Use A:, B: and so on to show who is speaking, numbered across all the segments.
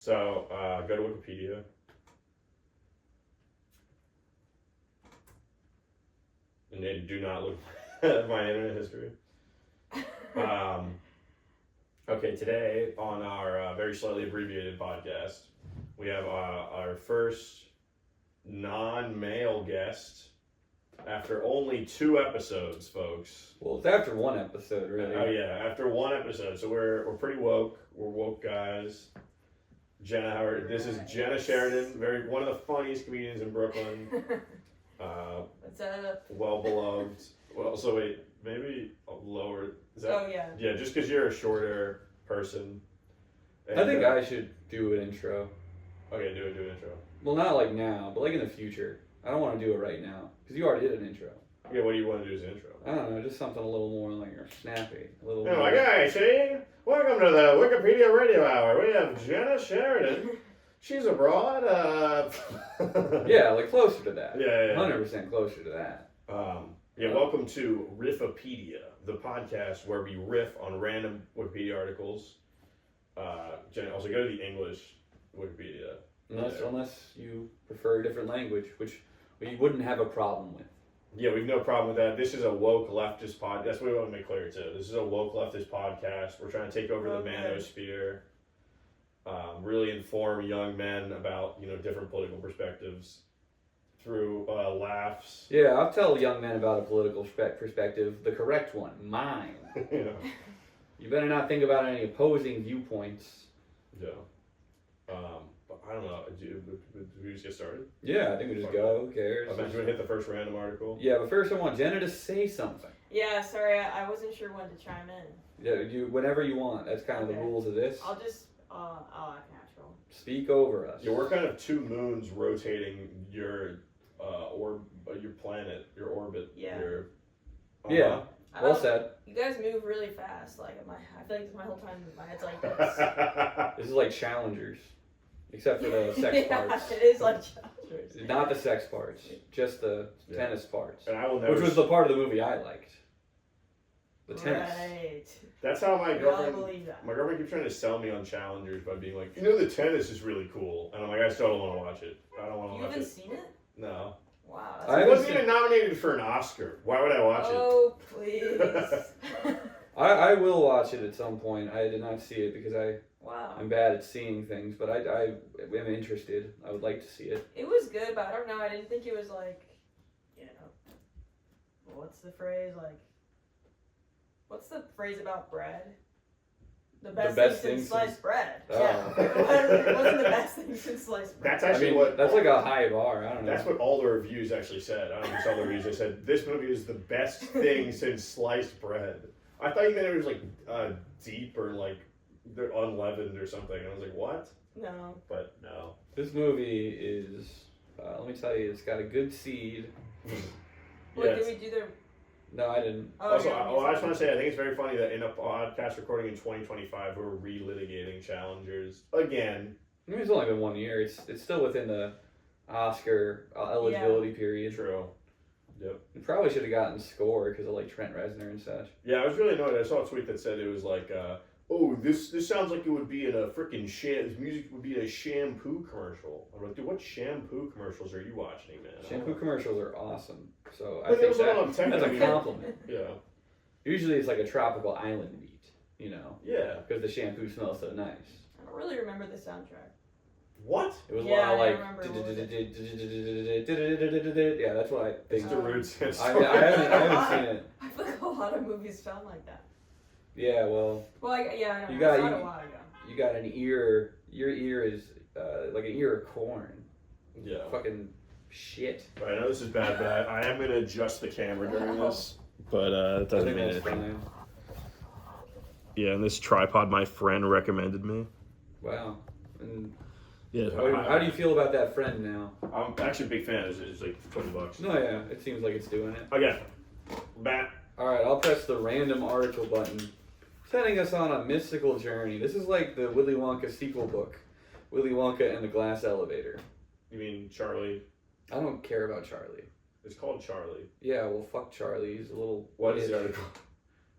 A: So, go to Wikipedia. And they do not look at my internet history. Okay, today on our very slightly abbreviated podcast, we have our first non-male guest after only 2 episodes, folks.
B: Well, it's after 1 episode, really.
A: Oh yeah, after 1 episode. So we're pretty woke. We're woke guys. Jenna Howard. This is Jenna Sherriton, one of the funniest comedians in Brooklyn.
C: What's up?
A: Well beloved. Well, so wait, maybe a lower. Is that,
C: Oh yeah.
A: Yeah, just because you're a shorter person. And,
B: I think I should do an intro.
A: Okay, do an intro.
B: Well, not like now, but like in the future. I don't want to do it right now because you already did an intro.
A: Yeah, what do you want to do as an intro?
B: I don't know, just something a little more like snappy, a little.
A: Oh
B: more...
A: my guys, see? Welcome to the Wikipedia Radio Hour. We have Jenna Sherriton. She's abroad.
B: Yeah, like closer to that.
A: Yeah.
B: 100% closer to that.
A: Welcome to Riffipedia, the podcast where we riff on random Wikipedia articles. Jenna, also go to the English Wikipedia.
B: Unless you prefer a different language, which we wouldn't have a problem with.
A: Yeah, we've no problem with that. This is a woke leftist podcast. That's what we want to make clear, too. This is a woke leftist podcast. We're trying to take over the manosphere, really inform young men about, different political perspectives through laughs.
B: Yeah, I'll tell young men about a political perspective, the correct one, mine. You better not think about any opposing viewpoints.
A: Yeah. I don't know. Do we just get started?
B: Yeah, I think we just go. Who cares?
A: Do we hit the first random article?
B: Yeah, but first I want Jenna to say something.
C: Yeah, sorry, I wasn't sure when to chime in.
B: Yeah, whenever you want. That's kind of the rules of this.
C: I'll just, act natural.
B: Speak over us.
A: Yeah, we're kind of 2 moons rotating your your planet, your orbit.
C: Yeah.
B: Yeah. Well said.
C: You guys move really fast. Like I feel like my whole time my head's like this.
B: This is like Challengers, except for the sex parts.
C: It is like Challengers.
B: Not the sex parts, just the tennis parts.
A: And I will never.
B: Which was the part of the movie I liked. The tennis.
C: Right.
A: That's how my girlfriend.
C: Believe that.
A: My girlfriend keeps trying to sell me on Challengers by being like, the tennis is really cool, and I'm like, I still don't want to watch it. I don't want to
C: You
A: watch it.
C: haven't seen it?
A: No.
C: Wow.
B: I
A: It wasn't even nominated for an Oscar. Why would I watch it?
C: Oh please.
B: I will watch it at some point. I did not see it because
C: Wow.
B: I'm bad at seeing things, but I am interested. I would like to see it.
C: It was good, but I don't know. I didn't think it was like, what's the phrase? Like, what's the phrase about bread? The best thing since sliced bread.
B: Oh.
C: Yeah. It wasn't the best thing since sliced bread.
A: That's actually
B: that's like a high bar. I don't know.
A: That's what all the reviews actually said. I don't know if you saw the reviews. They said this movie is the best thing since sliced bread. I thought you meant it was like deep or like they're unleavened or something. I was like, what?
C: No.
A: But no.
B: This movie is. Let me tell you, it's got a good seed.
C: Wait, did we do the?
B: No, I didn't.
A: I just want to say, I think it's very funny that in a podcast recording in 2025, we're relitigating Challengers again.
B: I mean, it's only been 1 year. It's still within the Oscar eligibility period.
A: True. Yep.
B: You probably should have gotten Score because of like Trent Reznor and such.
A: Yeah, I was really annoyed. I saw a tweet that said it was like, this sounds like it would be in a freaking this music would be in a shampoo commercial. I'm like, dude, what shampoo commercials are you watching, man?
B: Shampoo commercials are awesome. So
A: But
B: I think
A: that's
B: a compliment.
A: Yeah.
B: Usually it's like a tropical island beat,
A: Yeah.
B: because the shampoo smells so nice.
C: I don't really remember the soundtrack.
A: What?
B: It was a
C: Yeah,
B: lot of
C: I
B: like.
C: remember
B: Yeah, that's what I think.
A: It's the roots.
B: I haven't seen it.
C: I feel like a lot of movies sound like that.
B: Yeah, well.
C: Well, I know.
B: You
C: I
B: got
C: saw it a while ago.
B: You got an ear. Your ear is like an ear of corn.
A: Yeah.
B: Fucking shit.
A: I know this is bad, but I am going to adjust the camera during this. But it doesn't mean anything. Yeah, and this tripod my friend recommended me.
B: Wow. And
A: yeah.
B: how do you feel about that friend now?
A: I'm actually a big fan. It's like $20.
B: No, yeah. It seems like it's doing it.
A: Okay. Back.
B: Alright, I'll press the random article button. Sending us on a mystical journey. This is like the Willy Wonka sequel book. Willy Wonka and the Glass Elevator.
A: You mean Charlie?
B: I don't care about Charlie.
A: It's called Charlie.
B: Yeah, well, fuck Charlie. He's a little.
A: What is the article?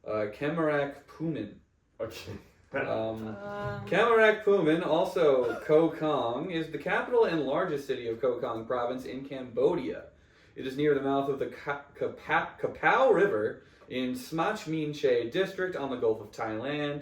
B: Kemarak Puman.
A: Okay.
B: Kamarak Puman, also Koh Kong, is the capital and largest city of Koh Kong province in Cambodia. It is near the mouth of the Kapao River in Smach Mein Che district on the Gulf of Thailand.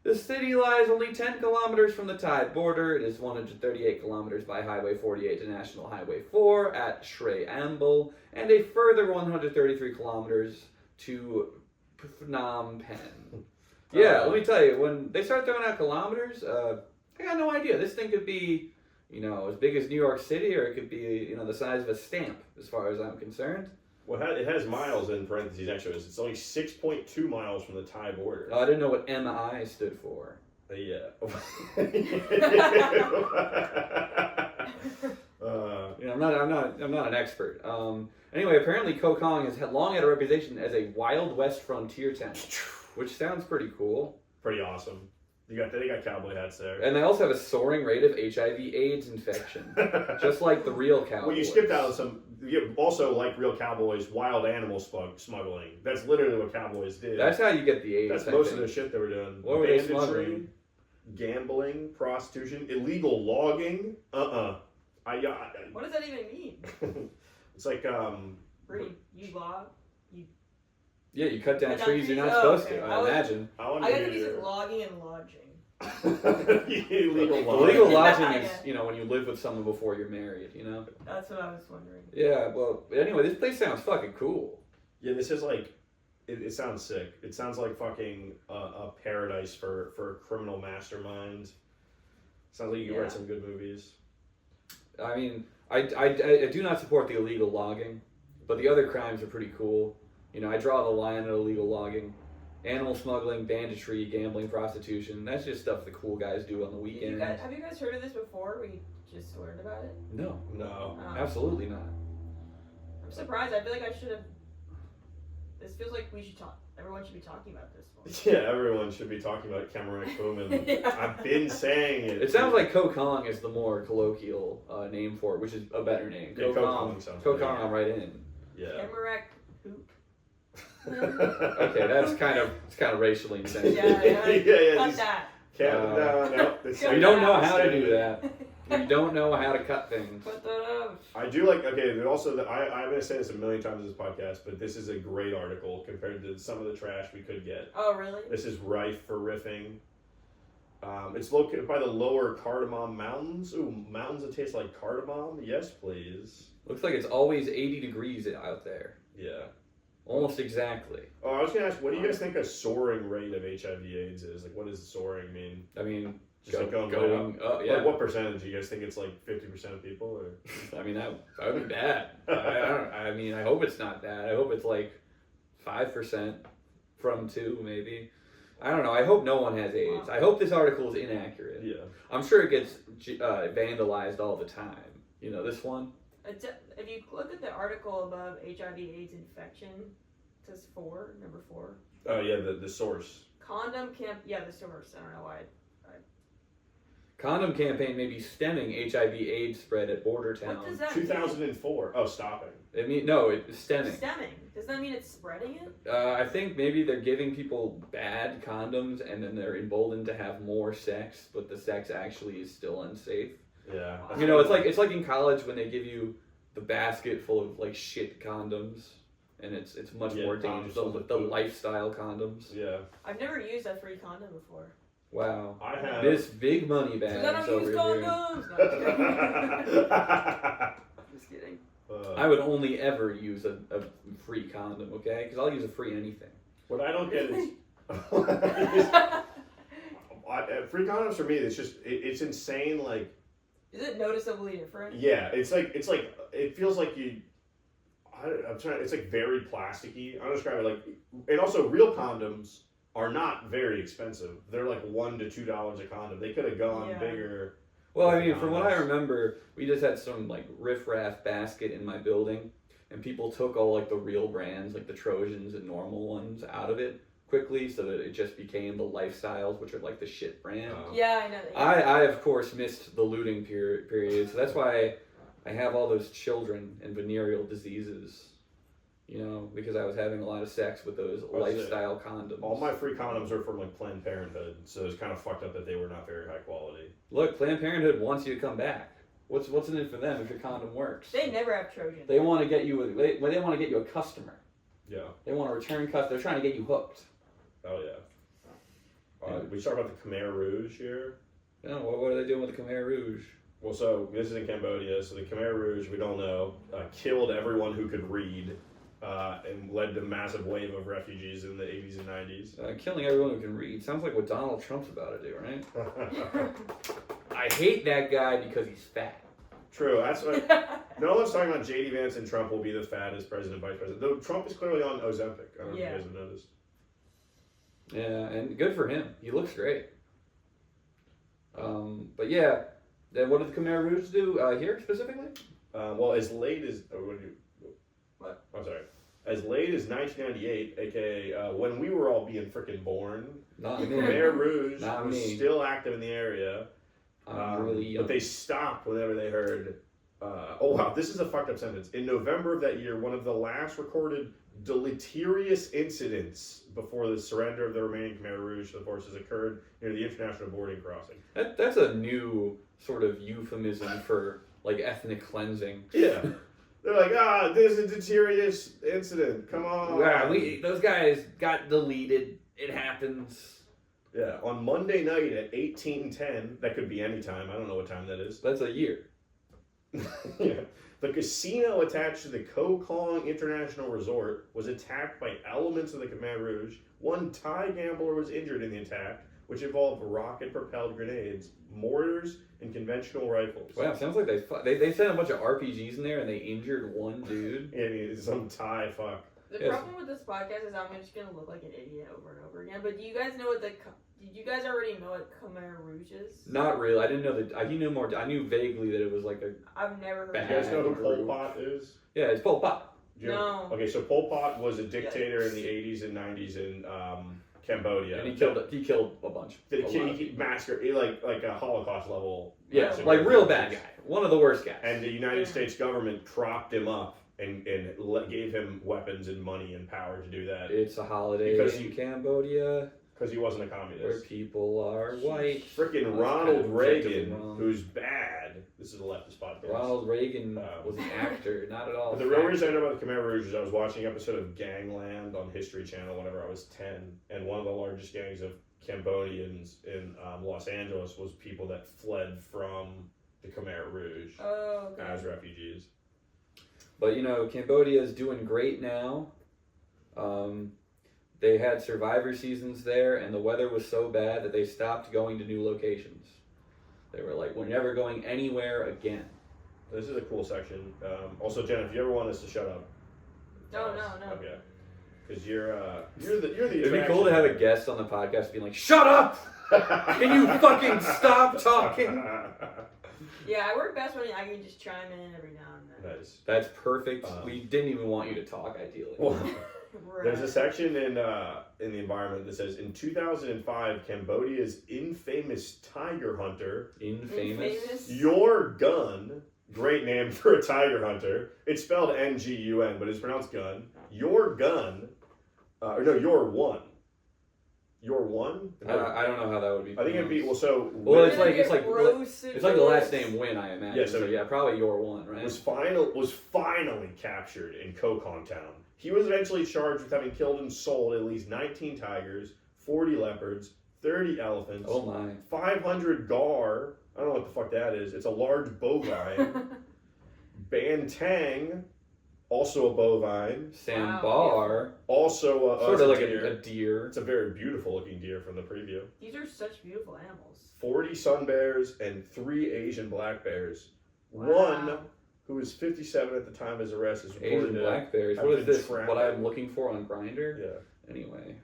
B: The city lies only 10 kilometers from the Thai border. It is 138 kilometers by Highway 48 to National Highway 4 at Srei Ambel, and a further 133 kilometers to Phnom Penh. Yeah, let me tell you, when they start throwing out kilometers, I got no idea. This thing could be, as big as New York City, or it could be, the size of a stamp, as far as I'm concerned.
A: Well, it has miles in parentheses next to it. It's only 6.2 miles from the Thai border.
B: I didn't know what MI stood for.
A: Yeah.
B: I'm not an expert. Anyway, apparently Koh Kong has long had a reputation as a Wild West frontier town, which sounds pretty cool.
A: Pretty awesome. They got cowboy hats there.
B: And they also have a soaring rate of HIV/AIDS infection, just like the real cowboys.
A: Well, you skipped out some. Also, like real cowboys, wild animal smuggling. That's literally what cowboys did.
B: That's how you get the AIDS.
A: That's most of the shit they were doing.
B: What were they smuggling?
A: Gambling, prostitution, illegal logging.
C: What does that even mean?
A: It's like
C: You log.
B: Yeah, you cut down trees you're not supposed to. I imagine.
C: I got to use logging and lodging.
A: Illegal lodging.
B: Illegal lodging is, when you live with someone before you're married,
C: That's what I was wondering.
B: Yeah, well, anyway, this place sounds fucking cool.
A: Yeah, this is like, it sounds sick. It sounds like fucking a paradise for criminal masterminds. Sounds like you could write some good movies.
B: I mean, I do not support the illegal logging, but the other crimes are pretty cool. I draw the line at illegal logging. Animal smuggling, banditry, gambling, prostitution. That's just stuff the cool guys do on the weekend.
C: Have you guys heard of this before? We just learned about it?
B: No.
A: No.
B: Absolutely not.
C: I'm surprised. I feel like I should have... This feels like we should talk... Everyone should be talking about this one.
A: Yeah, everyone should be talking about Kamarak Puman. Yeah. I've been saying it.
B: It sounds like Koh Kong is the more colloquial name for it, which is a better name.
A: Yeah,
B: Koh Kong, I'm right in.
A: Yeah.
C: Kamarak Poop.
B: Okay, it's kind of racially insensitive.
C: Yeah. Cut that.
A: No,
B: we don't know how to do that. We don't know how to cut things.
C: Put that up.
A: I do like. Okay, but also I'm going to say this a million times in this podcast, but this is a great article compared to some of the trash we could get.
C: Oh, really?
A: This is rife for riffing. It's located by the lower Cardamom Mountains. Ooh, mountains that taste like cardamom? Yes, please.
B: Looks like it's always 80 degrees out there.
A: Yeah.
B: Almost exactly.
A: Oh, I was going to ask, what do you guys think a soaring rate of HIV/AIDS is? Like, what does soaring mean?
B: I mean,
A: just
B: going up. Yeah.
A: Like, what percentage? Do you guys think it's like 50% of people? Or?
B: I mean, that would be bad. I hope it's not bad. I hope it's like 5% from 2, maybe. I don't know. I hope no one has AIDS. I hope this article is inaccurate.
A: Yeah.
B: I'm sure it gets vandalized all the time. This one?
C: If you look at the article above HIV/AIDS infection, it says number 4.
A: Oh, yeah, the source.
C: Condom camp, the source. I don't know why.
B: Condom campaign may be stemming HIV/AIDS spread at border towns.
C: What does that
A: 2004. Oh, stopping.
B: It's stemming.
C: Stemming. Does that mean it's spreading it?
B: I think maybe they're giving people bad condoms and then they're emboldened to have more sex, but the sex actually is still unsafe.
A: Yeah.
B: It's like in college when they give you the basket full of like shit condoms, and it's much more dangerous. The lifestyle condoms.
A: Yeah.
C: I've never used a free condom before.
B: Wow.
A: I have.
B: This big money bag.
C: I don't use condoms. Just kidding.
B: I would only ever use a free condom, okay? Because I'll use a free anything.
A: What I don't get is. Free condoms for me, it's insane. Like.
C: Is it noticeably different?
A: Yeah, it's like it feels like you. It's like very plasticky. I don't describe it like, and also real condoms are not very expensive. They're like $1 to $2 a condom. They could have gone bigger.
B: Well, I mean, from what I remember, we just had some like riffraff basket in my building, and people took all like the real brands, like the Trojans and normal ones, out of it quickly, so that it just became the lifestyles, which are like the shit brand.
C: Yeah, I know.
B: I of course missed the looting period, so that's why I have all those children and venereal diseases. because I was having a lot of sex with those lifestyle condoms.
A: All my free condoms are from like Planned Parenthood, so it's kind of fucked up that they were not very high quality.
B: Look, Planned Parenthood wants you to come back. What's in it for them if your condom works?
C: They never have Trojans.
B: They want to get you. They want to get you a customer.
A: Yeah.
B: They want a return customer. They're trying to get you hooked.
A: Oh yeah. We start about the Khmer Rouge here.
B: No, what are they doing with the Khmer Rouge?
A: Well, so this is in Cambodia. So the Khmer Rouge, we don't know, killed everyone who could read, and led to a massive wave of refugees in the 80s and 90s.
B: Killing everyone who can read sounds like what Donald Trump's about to do, right? I hate that guy because he's fat.
A: True. That's what. No one's talking about J.D. Vance and Trump will be the fattest president, vice president. Though Trump is clearly on Ozempic. I don't know if you guys have noticed.
B: Yeah, and good for him. He looks great. But yeah, then what did the Khmer Rouge do here specifically?
A: Well, as late as
C: What?
A: I'm sorry. As late as 1998, aka when we were all being freaking born,
B: Not
A: the
B: me.
A: Khmer Rouge
B: Not
A: was
B: me.
A: still active in the area.
B: I'm really young.
A: But they stopped whenever they heard. Oh wow, this is a fucked up sentence. In November of that year, one of the last recorded deleterious incidents before the surrender of the remaining Khmer Rouge to the forces occurred near the international boarding crossing.
B: That's a new sort of euphemism for like ethnic cleansing.
A: Yeah. They're like, there's a deleterious incident. Come on.
B: Yeah, those guys got deleted. It happens.
A: Yeah, on Monday night at 18:10, that could be any time. I don't know what time that is.
B: That's a year.
A: Yeah. The casino attached to the Koh Kong International Resort was attacked by elements of the Khmer Rouge. One Thai gambler was injured in the attack, which involved rocket-propelled grenades, mortars, and conventional rifles.
B: Wow, sounds like they sent a bunch of RPGs in there and they injured one dude.
A: Yeah, I mean, it's some Thai fuck.
C: The problem with this podcast is I'm just gonna look like an idiot over and over again. But do you guys know what did you guys already know what Khmer Rouge is?
B: Not really. I didn't know that. I knew more. I knew vaguely that it was like a.
C: I've never heard
A: You
C: of
A: guys
C: it.
A: know who Pol Pot is?
B: Yeah, it's Pol Pot.
C: No.
A: Okay, so Pol Pot was a dictator in the 80s and 90s in Cambodia.
B: And he killed a bunch.
A: He massacred, like a Holocaust level.
B: Yeah,
A: massacre.
B: like real bad guy. One of the worst guys.
A: And the United States government propped him up and gave him weapons and money and power to do that.
B: It's a holiday in Cambodia.
A: Because he wasn't a
B: Where
A: communist.
B: people are white.
A: Freaking Ronald Reagan, who's bad. This is a leftist podcast.
B: Ronald Reagan was an actor, not at all.
A: But the real reason I know about the Khmer Rouge is I was watching an episode of Gangland on History Channel whenever I was 10, and one of the largest gangs of Cambodians in Los Angeles was people that fled from the Khmer Rouge as refugees.
B: But Cambodia is doing great now. They had survivor seasons there, and the weather was so bad that they stopped going to new locations. They were like, we're never going anywhere again.
A: This is a cool section. Also, Jenna, if you ever want us to shut up.
C: No.
A: Okay. Because you're the
B: It'd be cool to have a guest on the podcast being like, shut up! Can you fucking stop talking?
C: Yeah, I work best when I can just chime in every now and then.
A: Nice.
B: That's perfect. We didn't even want you to talk, ideally.
A: Well, there's a section in the environment that says, in 2005, Cambodia's infamous tiger hunter,
B: Infamous?
A: Your Gun, great name for a tiger hunter. It's spelled Ngun, but it's pronounced gun. Your Gun, Your One. Your One?
B: I don't know how that would be.
A: I think it'd be
B: it's like the last name Win, I imagine.
A: Yeah,
B: so yeah, probably Your One, right?
A: Was finally captured in Koh Kong town. He was eventually charged with having killed and sold at least 19 tigers, 40 leopards, 30 elephants, 500 gar. I don't know what the fuck that is. It's a large bovine. Bantang, also a bovine.
B: Sambar,
A: also a
B: sort of like
A: deer.
B: a deer.
A: It's a very beautiful looking deer from the preview.
C: These are such beautiful animals.
A: 40 sun bears and 3 Asian black bears.
C: Wow.
A: One who was 57 at the time of his arrest is reported
B: Asian
A: to
B: black bears.
A: have
B: What is
A: been
B: this?
A: trapped.
B: What I'm looking for on Grindr?
A: Yeah.
B: Anyway.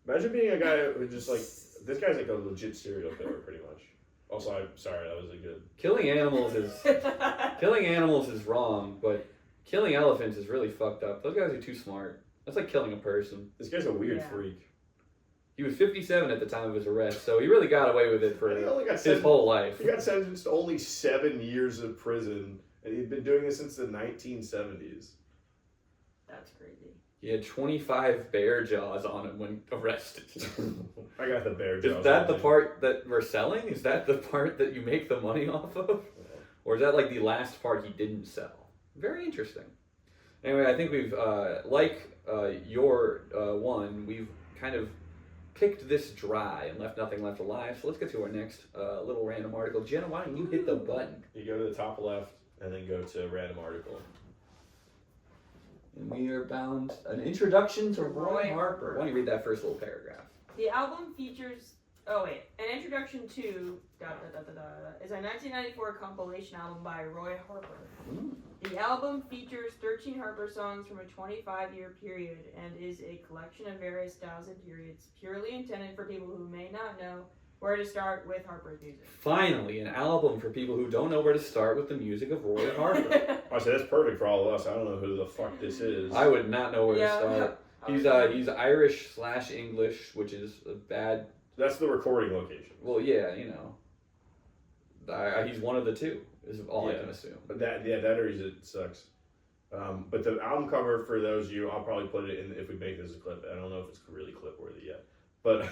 A: Imagine being a guy who just like, this guy's like a legit serial killer pretty much. Also, I'm sorry, that was a good.
B: Killing animals is wrong, but killing elephants is really fucked up. Those guys are too smart. That's like killing a person.
A: This guy's a weird freak.
B: He was 57 at the time of his arrest, so he really got away with it for his whole life.
A: He got sentenced to only 7 years of prison, and he'd been doing it since the 1970s.
C: That's crazy.
B: He had 25 bear jaws on him when arrested.
A: I got the bear jaws.
B: Is that the part that we're selling? Is that the part that you make the money off of? Or is that like the last part he didn't sell? Very interesting. Anyway, I think we've, your one, we've kind of picked this dry and left nothing left alive. So let's get to our next little random article. Jenna, why don't you hit the button?
A: You go to the top left and then go to random article.
B: And we are bound an introduction to Roy Harper. Why don't you read that first little paragraph?
C: The album features, an introduction to is a 1994 compilation album by Roy Harper.
B: Mm.
C: The album features 13 Harper songs from a 25-year period and is a collection of various styles and periods, purely intended for people who may not know where to start with Harper's music.
B: Finally, an album for people who don't know where to start with the music of Roy Harper.
A: I said that's perfect for all of us. I don't know who the fuck this is.
B: I would not know where to start. He's Irish/English, which is a bad.
A: That's the recording location.
B: Well, yeah, you know. He's one of the two. Is all I can assume.
A: But that or it sucks. But the album cover, for those of you, I'll probably put it in if we make this a clip. I don't know if it's really clip worthy yet. But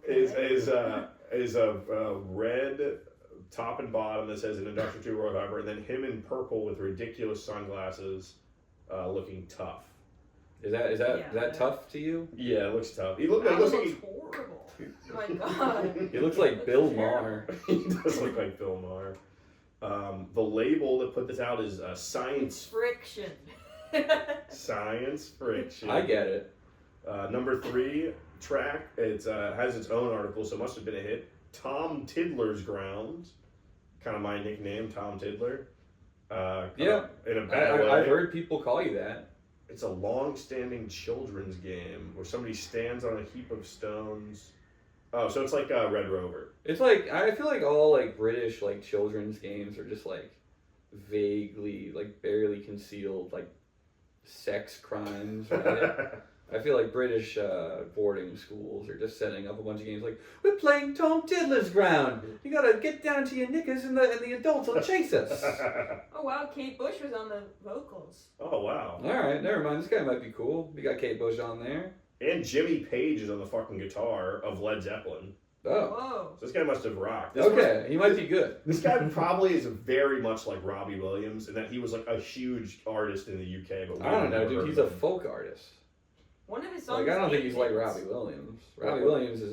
A: is a red top and bottom that says an introduction to Roy Harper, and then him in purple with ridiculous sunglasses, looking tough.
B: Is that tough to you?
A: Yeah, it looks tough. He
C: looks horrible. Oh my god.
B: He looks like Bill Maher.
A: He does look like Bill Maher. The label that put this out is Science
C: Friction.
A: Science Friction.
B: I get it.
A: Number 3 track. It has its own article, so it must have been a hit. Tom Tiddler's Ground. Kind of my nickname, Tom Tiddler.
B: Yeah.
A: In a bad way.
B: I've heard people call you that.
A: It's a long-standing children's game where somebody stands on a heap of stones. Oh, so it's like Red Rover.
B: It's like, I feel like all like British like children's games are just like vaguely, like barely concealed like sex crimes, right? I feel like British boarding schools are just setting up a bunch of games like, we're playing Tom Tiddler's Ground. You gotta get down to your knickers and the adults will chase us.
C: Oh wow, Kate Bush was on the vocals.
A: Oh wow.
B: Alright, never mind. This guy might be cool. We got Kate Bush on there.
A: And Jimmy Page is on the fucking guitar of Led Zeppelin.
B: Oh.
C: Whoa.
A: So this guy must have rocked.
B: He might be good.
A: This guy probably is very much like Robbie Williams in that he was like a huge artist in the UK. But
B: I don't know, dude. He's a folk artist.
C: One of his songs.
B: Like, I don't think he's like Robbie Williams. Robbie Williams is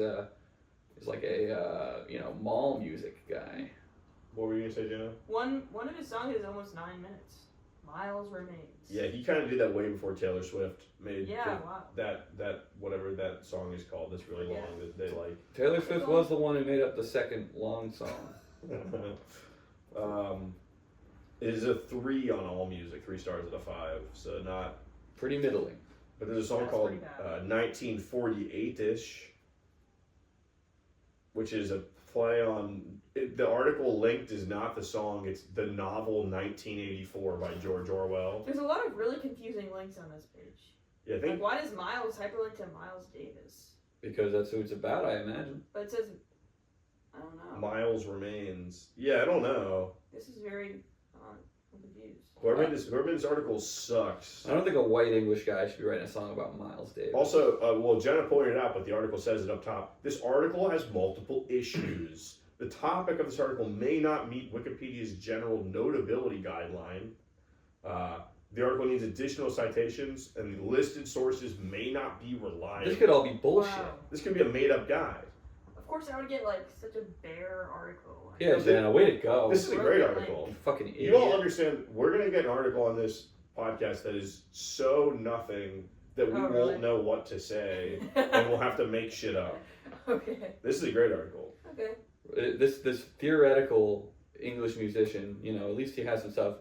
B: like a mall music guy.
A: What were you gonna say, Jenna?
C: One of his songs is almost 9 minutes. Miles Remains.
A: Yeah, he kind of did that way before Taylor Swift made
C: wow.
A: that whatever that song is called. That's really long that they like.
B: Taylor Swift was the one who made up the second long song.
A: It is a 3 on AllMusic, 3 stars out of 5. So not
B: pretty middling.
A: But there's a song called 1948-ish, which is a play on. The article linked is not the song; it's the novel 1984 by George Orwell.
C: There's a lot of really confusing links on this page.
A: Yeah, I think.
C: Like, why does Miles hyperlink to Miles Davis?
B: Because that's who it's about, I imagine.
C: But it says, I don't know.
A: Miles Remains. Yeah, I don't know.
C: This is very. I'm confused.
A: Whoever made this article sucks.
B: I don't think a white English guy should be writing a song about Miles Davis.
A: Also, well, Jenna pointed out, but the article says it up top. This article has multiple issues. The topic of this article may not meet Wikipedia's general notability guideline. The article needs additional citations, and the listed sources may not be reliable.
B: This could all be bullshit.
C: Wow.
A: This could be a made-up guy.
C: Of course, I would get like such a bare article.
B: Yeah, Jenna, way to go.
A: This is a great article.
B: You fucking idiot.
A: You don't understand. We're going to get an article on this podcast that is so nothing that we won't know what to say, and we'll have to make shit up.
C: Okay.
A: This is a great article.
C: Okay.
B: This theoretical English musician, you know, at least he has some stuff.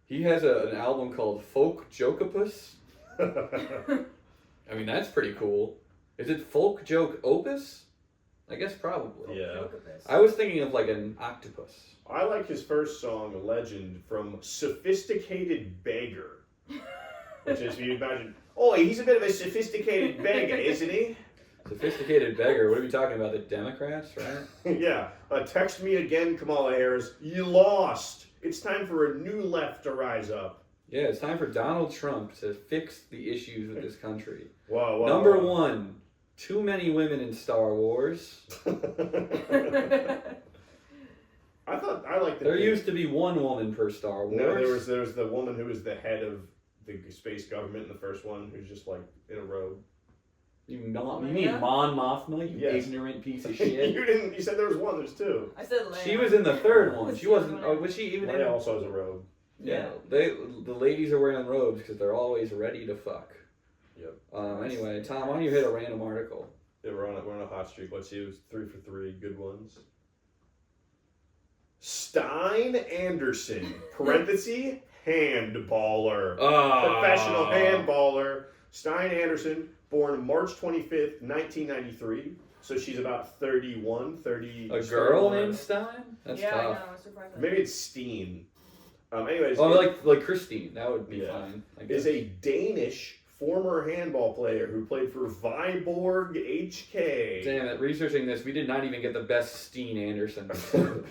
B: He has an album called Folk Jokopus. I mean, that's pretty cool. Is it Folk Joke Opus? I guess probably.
A: Yeah.
B: I was thinking of like an octopus.
A: I like his first song, Legend, from Sophisticated Beggar. Which is, you imagine, oh, he's a bit of a sophisticated beggar, isn't he?
B: Sophisticated beggar. What are we talking about? The Democrats, right?
A: Yeah. Text me again, Kamala Harris. You lost. It's time for a new left to rise up.
B: Yeah, it's time for Donald Trump to fix the issues with this country.
A: Wow.
B: Number one, too many women in Star Wars.
A: I liked
B: There used to be one woman per Star Wars.
A: No, there was the woman who was the head of the space government in the first one, who's just like in a robe.
B: You mean Mon Mothma, you ignorant piece of shit?
A: You said there was one, there's two.
C: I said Leia.
B: She was in the third one. She wasn't, was she even in?
A: Leia also has a robe.
B: Yeah, the ladies are wearing robes because they're always ready to fuck.
A: Yep.
B: Anyway, Tom, why don't you hit a random article?
A: Yeah, we're on a hot streak. Let's see, it was 3 for 3, good ones. Stein Anderson, parenthesis, handballer. Professional handballer. Stein Anderson, born March 25th, 1993. So she's about 31, 30.
B: A girl named Stein? That's tough.
C: I know. I was surprised.
A: Maybe it's Steen. Anyways.
B: Like Christine. That would be fine.
A: Is a Danish former handball player who played for Viborg HK.
B: Damn it, researching this, we did not even get the best Steen Anderson.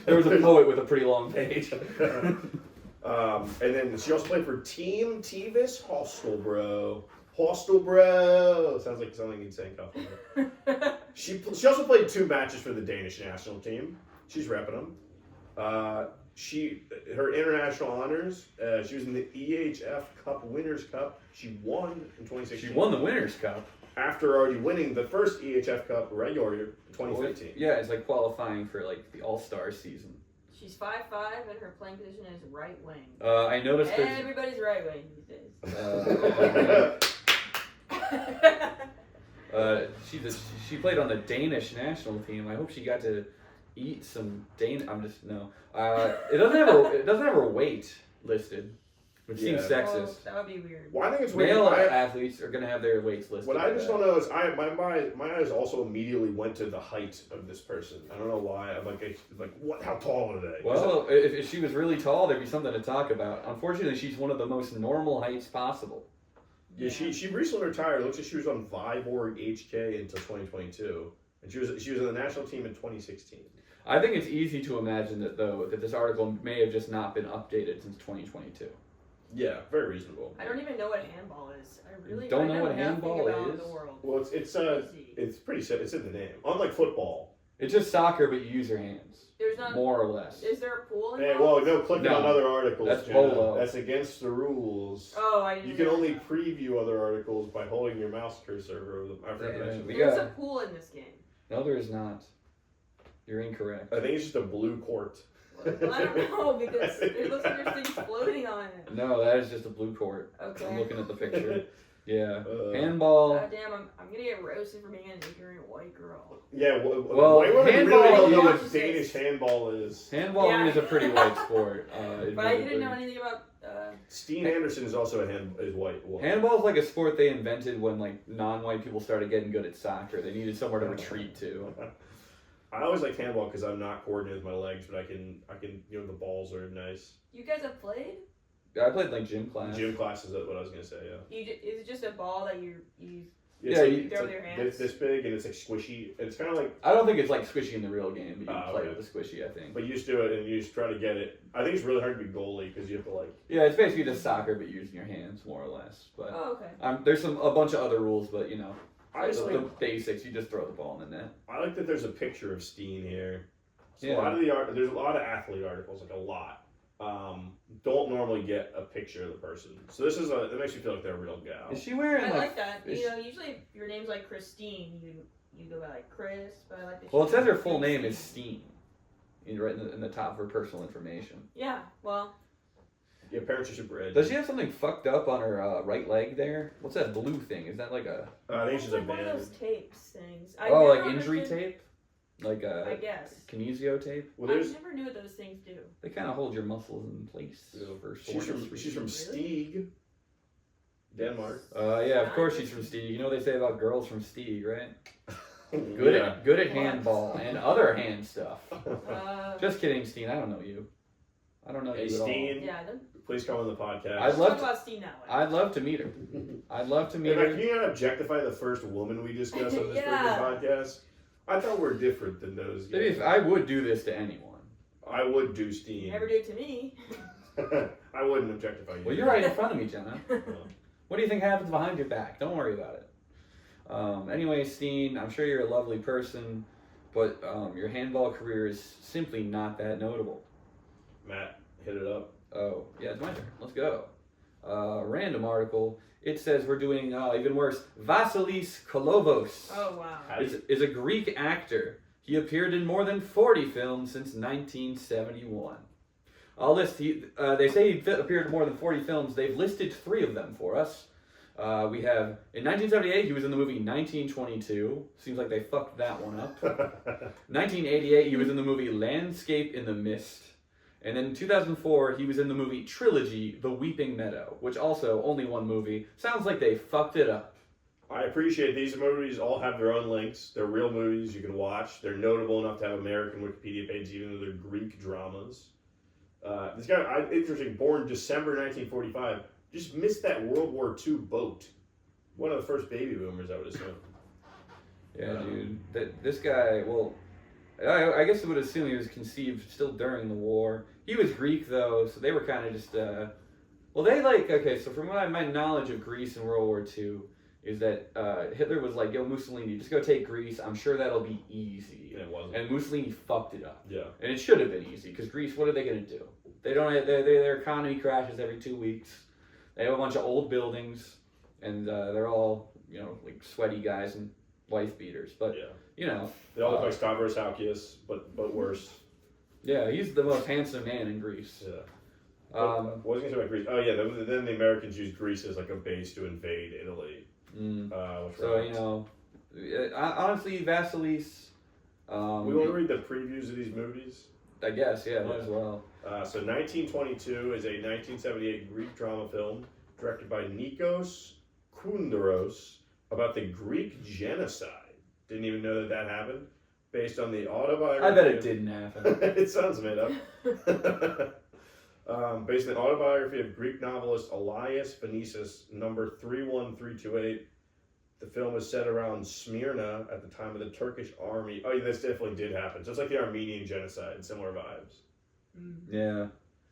B: There was a poet with a pretty long page.
A: And then she also played for Team Tevis Hostelbro. Sounds like something you'd say in Cufflingo. She also played 2 matches for the Danish national team. She's repping them. Her international honors, she was in the EHF Cup Winners' Cup. She won in 2016.
B: She won the Winners' Cup.
A: After already winning the first EHF Cup regular in 2015.
B: Yeah, it's like qualifying for like the All-Star season.
C: She's 5'5" and her playing position is right wing.
B: I noticed
C: everybody's right wing these days.
B: She played on the Danish national team. I hope she got to eat some It doesn't have her weight listed, which seems sexist.
C: Well, that would be weird.
A: Well, I think it's
B: Male
A: weird.
B: athletes are gonna have their weights listed.
A: What I just don't know is my eyes also immediately went to the height of this person. I don't know why. I'm like what? How tall are they?
B: Well, if she was really tall, there'd be something to talk about. Unfortunately, she's one of the most normal heights possible.
A: Yeah, she recently retired. It looks like she was on Viborg HK until 2022, and she was in the national team in 2016.
B: I think it's easy to imagine that this article may have just not been updated since 2022.
A: Yeah, very reasonable.
C: I don't even know what handball is. I really
B: don't know what
C: nothing
B: handball
C: about
B: is.
C: The world.
A: Well, it's pretty set. It's in the name. Unlike football,
B: it's just soccer, but you use your hands.
C: There's not
B: more or less.
C: Is there a pool involved?
A: Hey, well, no, clicking on other articles.
B: That's
A: Jenna.
B: polo.
A: That's against the rules.
C: Oh, I didn't.
A: You can only preview other articles by holding your mouse cursor over them.
C: There's a pool in this game.
B: No, there is not. You're incorrect.
A: I think it's just a blue court.
C: Well, I don't know because it looks like there's things floating on it.
B: No, that is just a blue court.
C: Okay.
B: I'm looking at the picture. Yeah. Handball.
C: God damn, I'm gonna get roasted for being an ignorant white girl.
A: Yeah,
B: well,
A: white women
B: handball
A: really don't know
C: is-
A: what Danish handball is.
B: Handball is a pretty white sport.
C: But I didn't know anything about.
A: Steen Anderson is also is white. Well,
B: handball is like a sport they invented when like non-white people started getting good at soccer. They needed somewhere to retreat to.
A: I always like handball because I'm not coordinated with my legs, but I can. The balls are nice.
C: You guys have played?
B: I played like gym class.
A: Gym class is what I was gonna say. Yeah.
C: Is it just a ball that you
A: you
C: throw with your hands?
A: This big and it's like squishy. It's kind of like.
B: I don't think it's like squishy in the real game, but you can play
A: okay.
B: with the squishy. I think.
A: But you just do it and you just try to get it. I think it's really hard to be goalie because you have to like.
B: Yeah, it's basically just soccer, but using your hands more or less. But
C: okay.
B: There's a bunch of other rules, but
A: the
B: basics. You just throw the ball in the net.
A: I like that there's a picture of Steen here. So
B: Yeah.
A: There's a lot of athlete articles, like a lot. Don't normally get a picture of the person. So this is it makes you feel like they're a real gal.
B: Is she wearing
C: I like that. Usually if your name's like Christine, you go by like Chris, but I like that.
B: Well, it says her full name is Steen. Right in the top of her personal information.
C: Yeah, well.
A: Yeah, parents are super edgy.
B: Does she have something fucked up on her right leg there? What's that blue thing? Is that like a...
A: I think she's a
C: like one of
A: band.
C: those tapes things.
B: like injury tape? Like a...
C: I guess.
B: Kinesio tape?
A: Well,
C: I never knew what those things do.
B: They kind of hold your muscles in place. For
A: She's from Stieg, Denmark.
B: Yeah, of course she's from Stieg. You know what they say about girls from Stieg, right? Good at handball and other hand stuff. Just kidding, Steen. I don't know you. I don't know you at all.
A: Steen, please come on the podcast.
C: Talk about Steen that way.
B: I'd love to meet her. I'd love to meet her.
A: Can you not objectify the first woman we discussed on this freaking podcast? I thought we're different than those guys.
B: I would do this to anyone.
A: I would do Steen.
C: Never do it to me.
A: I wouldn't objectify you.
B: Well, you're right in front of me, Jenna.
A: No.
B: What do you think happens behind your back? Don't worry about it. Anyway, Steen, I'm sure you're a lovely person, but your handball career is simply not that notable.
A: Matt, hit it up.
B: Oh, yeah, it's my turn. Let's go. Random article. It says we're doing even worse. Vasilis Kolovos
C: Oh, wow.
B: is a Greek actor. He appeared in more than 40 films since 1971. I'll list. They say he appeared in more than 40 films. They've listed 3 of them for us. We have, in 1978, he was in the movie 1922. Seems like they fucked that one up. 1988, he was in the movie Landscape in the Mist. And then in 2004, he was in the movie Trilogy, The Weeping Meadow, which also, only one movie. Sounds like they fucked it up.
A: I appreciate these movies all have their own links. They're real movies you can watch. They're notable enough to have American Wikipedia pages, even though they're Greek dramas. This guy, interesting, born December 1945, just missed that World War II boat. One of the first baby boomers, I would assume.
B: Yeah, dude. This guy, well, I guess I would assume he was conceived still during the war. He was Greek, though, so they were kind of just, well, they okay, so from my knowledge of Greece in World War II, is that Hitler was like, yo, Mussolini, just go take Greece. I'm sure that'll be easy.
A: And it wasn't.
B: And Mussolini fucked it up.
A: Yeah.
B: And it should have been easy, because Greece, what are they going to do? They don't. Their economy crashes every 2 weeks. They have a bunch of old buildings, and they're all, like sweaty guys and wife beaters. But,
A: They all look like Stavros Halkias, but worse.
B: Yeah, he's the most handsome man in Greece.
A: Yeah. What was I going to say about Greece? Oh, yeah, then the Americans used Greece as like a base to invade Italy.
B: So, honestly, Vasilis...
A: we want to read the previews of these movies?
B: I guess, yeah, might as well.
A: So 1922 is a 1978 Greek drama film directed by Nikos Koundaros about the Greek genocide. Didn't even know that happened. Based on the autobiography...
B: I bet it didn't happen.
A: It sounds made up. Based on the autobiography of Greek novelist Elias Phoenicis, number 31328. The film was set around Smyrna at the time of the Turkish army. Oh, yeah, this definitely did happen. So it's like the Armenian genocide, similar vibes.
B: Yeah.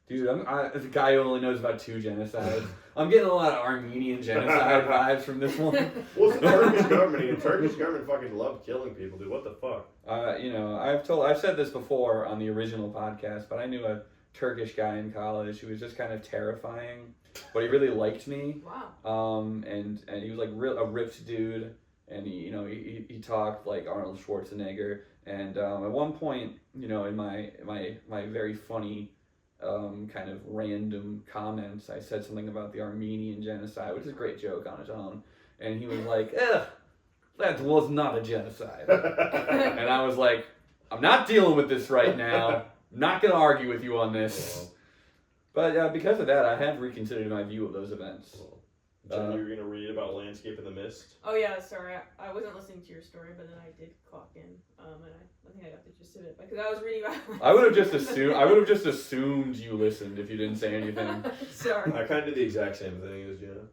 B: Dude, as a guy who only knows about 2 genocides, I'm getting a lot of Armenian genocide vibes from this one.
A: Well, it's the Turkish government. The Turkish government fucking loved killing people, dude. What the fuck?
B: I've said this before on the original podcast, but I knew a Turkish guy in college who was just kind of terrifying, but he really liked me.
C: Wow.
B: And he was like a ripped dude, and he talked like Arnold Schwarzenegger. And at one point, in my very funny kind of random comments, I said something about the Armenian genocide, which is a great joke on its own. And he was like, that was not a genocide. And I was like, I'm not dealing with this right now. I'm not going to argue with you on this. But because of that, I have reconsidered my view of those events.
A: Jen, you were going to read about Landscape in the Mist?
C: Oh, yeah, sorry. I wasn't listening to your story, but then I did clock in. And I think I got the gist of it. Because I was reading about...
B: I would have just assumed you listened if you didn't say anything.
C: Sorry.
A: I kind of did the exact same thing as Jenna.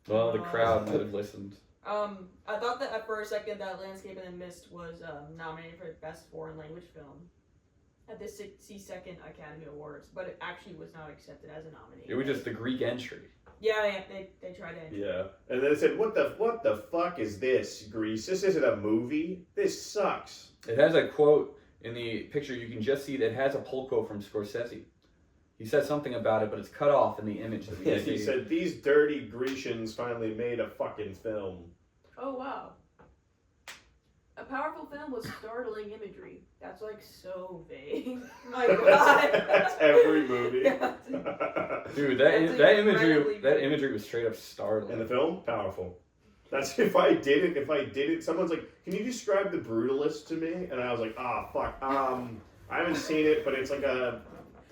B: Well, the crowd might have listened.
C: I thought that for a second that Landscape in the Mist was nominated for Best Foreign Language Film at the 62nd Academy Awards, but it actually was not accepted as a nominee.
B: It was just the Greek entry.
C: Yeah, they tried to.
A: Yeah, and then it said, "What the fuck is this, Greece? This isn't a movie. This sucks."
B: It has a quote in the picture. You can just see that it has a pull quote from Scorsese. He said something about it, but it's cut off in the image that we see.
A: He said, "These dirty Grecians finally made a fucking film."
C: Oh wow. A powerful film with startling imagery. That's like so vague. My God.
A: That's every movie.
C: Yeah.
B: Dude, that imagery was straight up startling.
A: In the film, powerful. That's if I did it. Someone's like, "Can you describe The Brutalist to me?" And I was like, fuck. I haven't seen it, but it's like a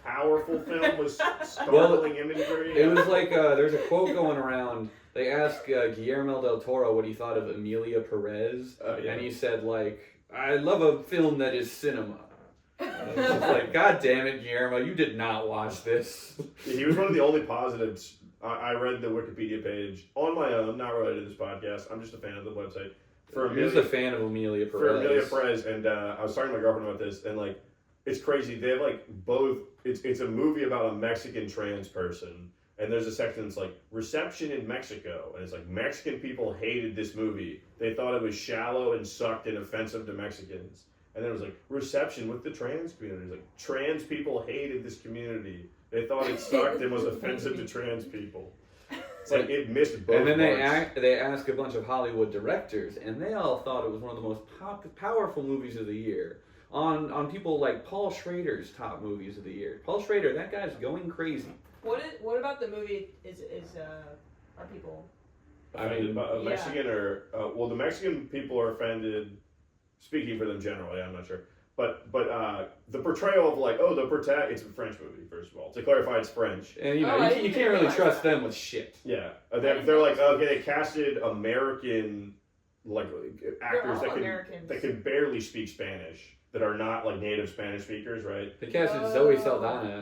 A: powerful film with startling imagery.
B: It was like there's a quote going around. They asked Guillermo del Toro what he thought of Emilia Perez, and he said, like, I love a film that is cinema. And it's just like, God damn it, Guillermo, you did not watch this.
A: Yeah, he was one of the only positives. I read the Wikipedia page on my own, not related to this podcast. I'm just a fan of the website.
B: You're just a fan of Emilia Perez.
A: For Emilia Perez, and I was talking to my girlfriend about this, and like, it's crazy. They have like both. It's a movie about a Mexican trans person, and there's a section that's like reception in Mexico, and it's like Mexican people hated this movie. They thought it was shallow and sucked and offensive to Mexicans. And then it was like reception with the trans community. Like trans people hated this community. They thought it sucked and was offensive to trans people. It's like it missed both.
B: And then
A: marks.
B: they asked a bunch of Hollywood directors, and they all thought it was one of the most powerful movies of the year. On people like Paul Schrader's top movies of the year. Paul Schrader, that guy's going crazy.
C: What about the movie? Are people
A: Offended by a Mexican or well, the Mexican people are offended. Speaking for them generally, I'm not sure. But the portrayal of like, it's a French movie, first of all. To clarify, it's French.
B: And you can't really trust them with shit.
A: Yeah. They're like, okay, they casted American like actors that can barely speak Spanish, that are not like native Spanish speakers, right?
B: They casted Zoe Saldana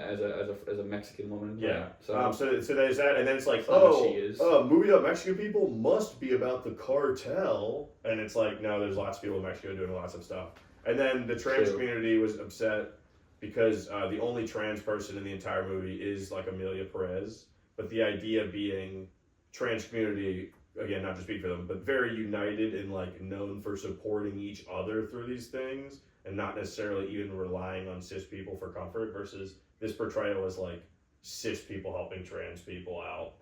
B: as a Mexican woman.
A: Yeah.
B: So
A: there's that, and then it's like,
B: she is.
A: a movie about Mexican people must be about the cartel, and it's like, no, there's lots of people in Mexico doing lots of stuff. And then the trans community was upset because the only trans person in the entire movie is like Amelia Perez, but the idea being trans community, again, not to speak for them, but very united and like known for supporting each other through these things, and not necessarily even relying on cis people for comfort, versus this portrayal is like cis people helping trans people out.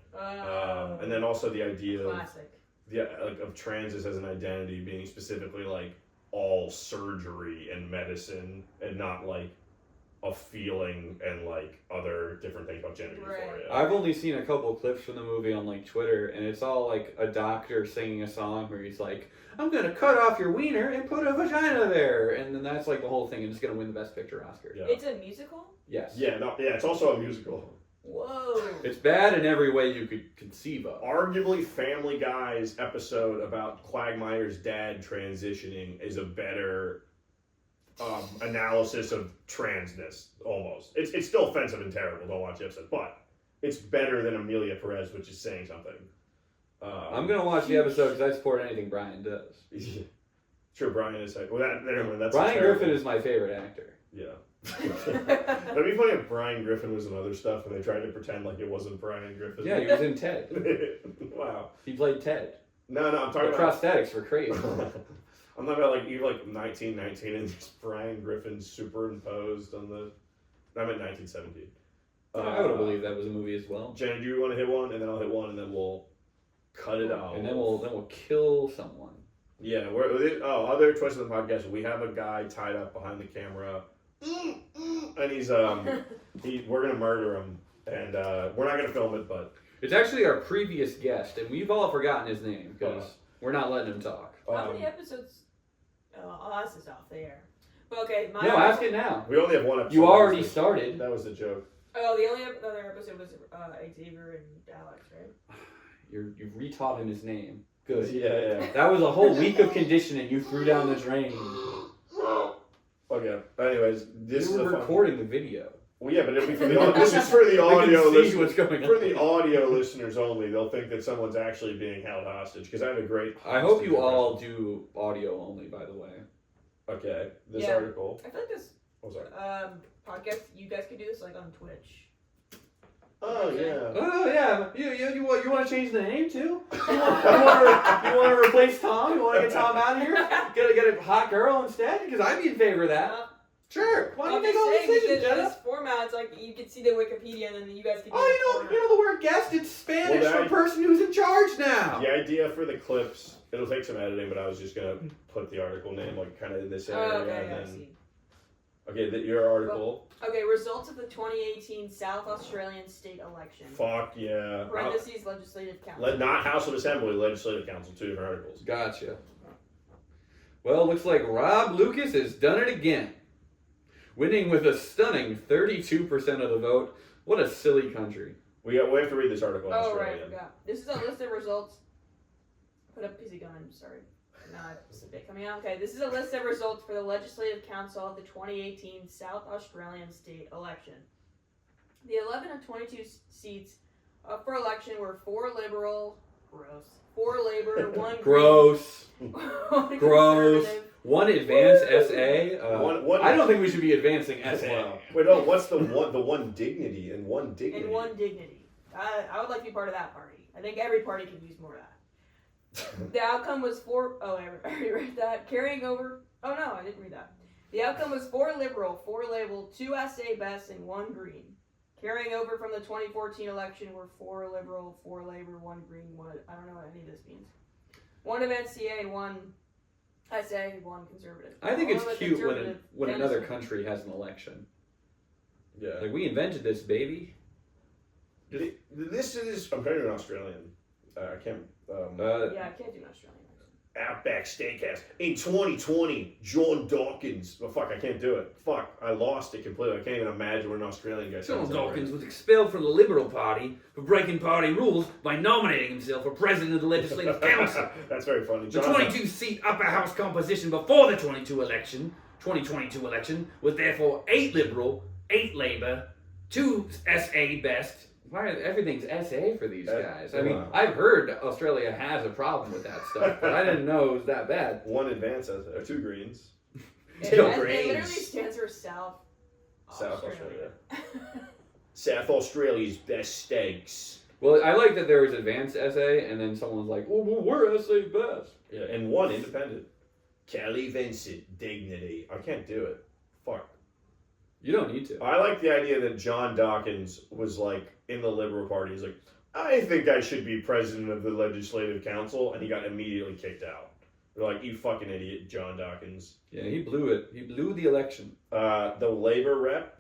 A: And then also the idea of trans as an identity being specifically like all surgery and medicine, and not like a feeling and like other different things about gender dysphoria.
B: I've only seen a couple clips from the movie on like Twitter, and it's all like a doctor singing a song where he's like, I'm gonna cut off your wiener and put a vagina there, and then that's like the whole thing, and it's gonna win the Best Picture Oscar.
A: Yeah.
C: It's a musical?
B: Yes.
A: It's also a musical.
C: Whoa.
B: It's bad in every way you could conceive of.
A: Arguably, Family Guy's episode about Quagmire's dad transitioning is a better analysis of transness, almost. It's still offensive and terrible, don't watch the episode, but it's better than Amelia Perez, which is saying something.
B: I'm going to watch the episode because I support anything Brian does.
A: Sure, Brian is like, that's
B: Brian Griffin is my favorite actor.
A: Yeah. That'd be funny if Brian Griffin was in other stuff and they tried to pretend like it wasn't Brian Griffin.
B: Yeah, he was in Ted.
A: Wow.
B: He played Ted.
A: No, I'm talking
B: about prosthetics were crazy.
A: I'm talking about like, you're like 1919 and just Brian Griffin superimposed on the. I'm at 1917.
B: I would have believed that was a movie as well.
A: Jenna, do you want to hit one, and then I'll hit one, and then we'll cut it out,
B: and then we'll kill someone.
A: Yeah. Other twist of the podcast. We have a guy tied up behind the camera, and he's we're gonna murder him, and we're not gonna film it, but
B: it's actually our previous guest, and we've all forgotten his name because we're not letting him talk.
C: How many episodes? I'll ask this off the air. But okay,
B: ask it now.
A: We only have one episode.
B: You already started.
A: That was the joke.
C: Oh, the only other episode was Xavier and Alex, right?
B: You've retaught him his name. Good.
A: Yeah.
B: That was a whole week of conditioning you threw down the drain.
A: Okay. Anyways, this is
B: recording the video.
A: Well, yeah, but it'll be for the audio. This is for the audio listeners.
B: For
A: the audio listeners only. They'll think that someone's actually being held hostage, because I have a great.
B: I hope you all do audio only, by the way.
A: Okay. This article.
C: I feel like this.
A: Oh, sorry.
C: Podcast. You guys could do this like on Twitch.
A: Oh yeah.
B: Oh yeah. You want to change the name too? You want to replace Tom? You want to get Tom out of here? Get a hot girl instead? Because I'd be in favor of that. Sure. Why don't you make all the decisions, Jenna?
C: This format, it's like you can see the Wikipedia, and then you guys can.
B: You know the word guest. It's Spanish for person who's in charge now.
A: The idea for the clips, it'll take some editing, but I was just gonna put the article name like kind of in this area, and then. Okay, your article.
C: Okay, results of the 2018 South Australian state election.
A: Fuck yeah.
C: Parentheses, Legislative Council.
A: Not House of Assembly, Legislative Council, 2 different articles.
B: Gotcha. Well, looks like Rob Lucas has done it again. Winning with a stunning 32% of the vote. What a silly country.
A: We have to read this article.
C: Right, I forgot. This is a list of results. Put up PC gun, sorry. It's a bit coming out. Okay, this is a list of results for the Legislative Council of the 2018 South Australian state election. The 11 of 22 seats up for election were 4 Liberal, gross, 4 Labor, 1
B: gross,
C: Green, 1
B: gross.
C: Conservative,
B: 1 advanced essay.
A: One-
B: I don't think we should be advancing essay.
A: Wow. Wait, no. What's the one dignity and one dignity?
C: And one dignity. I would like to be part of that party. I think every party could use more of that. The outcome was 4. Oh, I already read that. Carrying over. Oh no, I didn't read that. The outcome was 4 liberal, 4 label, 2 SA best, and 1 green. Carrying over from the 2014 election were 4 liberal, 4 labor, 1 green. I don't know what any of this means. 1 event CA, 1 SA, 1 conservative.
B: I think it's
C: One with
B: cute
C: conservative
B: when another
C: Dennis-
B: country has an election.
A: Yeah.
B: Like, we invented this, baby.
A: This is. I'm kind of an Australian. I can't.
C: Yeah, I can't do an Australian accent.
A: Outback Steakhouse in 2020. John Dawkins. Oh, fuck, I can't do it. Fuck, I lost it completely. I can't even imagine what an Australian guy
B: John
A: sounds like.
B: Dawkins was expelled from the Liberal Party for breaking party rules by nominating himself for president of the Legislative Council.
A: That's very funny.
B: The
A: John
B: 22-seat upper house composition before the 2022 election, was therefore 8 Liberal, 8 Labour, 2 SA best. Why everything's SA for these guys? I mean,
A: Wow.
B: I've heard Australia has a problem with that stuff, but I didn't know it was that bad.
A: One advance, or 2 greens.
C: It
A: Two
C: literally
A: greens.
C: stands for South
A: Australia. South Australia's best steaks.
B: Well, I like that there was advanced essay, and then someone was like, "Oh, well, we're SA best."
A: Yeah, and 1 independent. Kelly Vincent, dignity. I can't do it. Fuck.
B: You don't need to.
A: I like the idea that John Dawkins was like in the Liberal Party. He's like, I think I should be president of the Legislative Council, and he got immediately kicked out. They're like, you fucking idiot, John Dawkins.
B: Yeah, he blew it. He blew the election.
A: The Labour rep,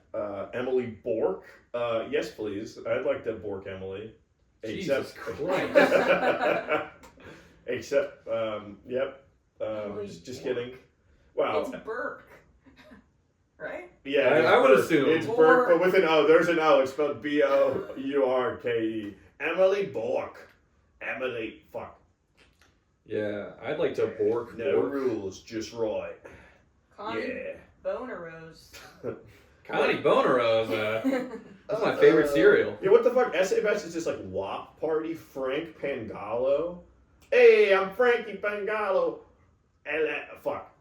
A: Emily Bork. Yes, please. I'd like to Bork Emily.
B: Jesus Christ.
A: Except, yep.
C: Emily
A: Just
C: Bork.
A: kidding. Wow.
C: It's Burke. Right?
A: Yeah,
B: I
A: it's
B: would
A: Burke.
B: assume.
A: It's Burke, but with an O. There's an O. It's spelled Bourke. Emily Bork. Emily. Fuck.
B: Yeah, I'd like to bork.
A: No rules, just right.
C: Connie
A: Yeah.
C: Bonerose.
B: Connie Bonerose, that's my favorite cereal.
A: Yeah, what the fuck? SA Best is just like WAP Party Frank Pangalo. Hey, I'm Frankie Pangalo. Fuck.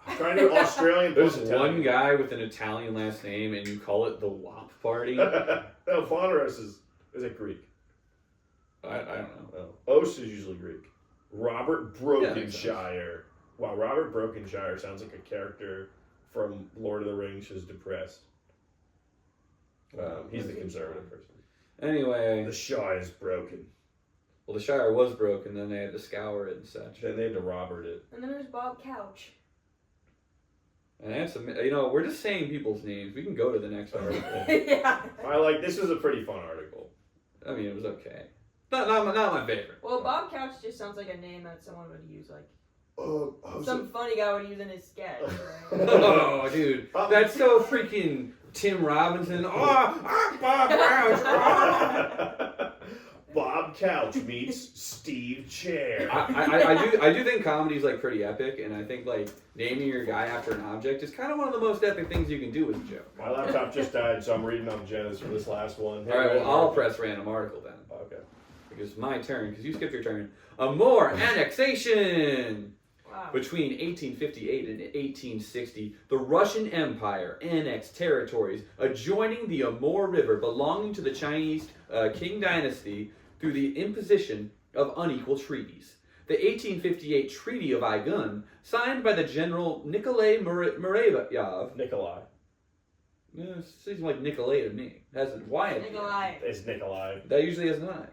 A: I'm trying to do Australian.
B: There's
A: plus
B: one
A: Italian.
B: guy with an Italian last name, and you call it the WAP Party.
A: No, Boneros is it Greek?
B: I don't know.
A: Oh, Os is usually Greek. Robert
B: Yeah, makes
A: Brokenshire. Wow, Robert Brokenshire sounds like a character from Lord of the Rings who's depressed. He's the conservative person.
B: Anyway,
A: The Shire is broken.
B: well, the Shire was broken, then they had to scour it and such.
A: Then they had to Robert it.
C: And then there's Bob Couch.
B: And that's we're just saying people's names. We can go to the next article.
C: Yeah.
A: This was a pretty fun article.
B: I mean, it was okay. Not my favorite.
C: Well, Bob Couch just sounds like a name that someone would use, like
A: How's
C: some funny guy would use in his sketch. Right?
B: Oh, dude, that's so freaking Tim Robinson. Oh, I'm Bob Couch.
A: Bob Couch meets Steve Chair.
B: I do think comedy's like pretty epic, and I think like naming your guy after an object is kind of one of the most epic things you can do with a joke.
A: My laptop just died, so I'm reading off Jenna's for this last one.
B: All right, well, I'll press random article then.
A: Okay.
B: Because it's my turn, because you skipped your turn. Amur annexation!
C: Wow.
B: Between 1858 and 1860, the Russian Empire annexed territories adjoining the Amur River belonging to the Chinese Qing dynasty through the imposition of unequal treaties. The 1858 Treaty of Aigun, signed by the General Nikolai Muravyov.
A: Nikolai.
B: Yeah, it seems like Nikolai to me. It has a Y at the end.
C: Nikolai.
A: It's Nikolai.
B: That usually has an I.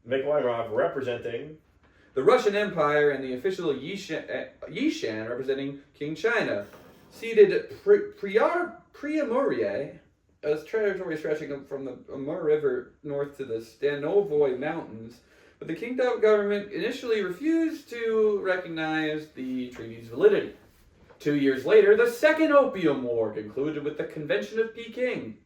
A: Nikolai Rov representing.
B: The Russian Empire and the official Yishan representing King China ceded Priamurye, a territory stretching from the Amur River north to the Stanovoy Mountains, but the kingdom government initially refused to recognize the treaty's validity. 2 years later, the Second Opium War concluded with the Convention of Peking,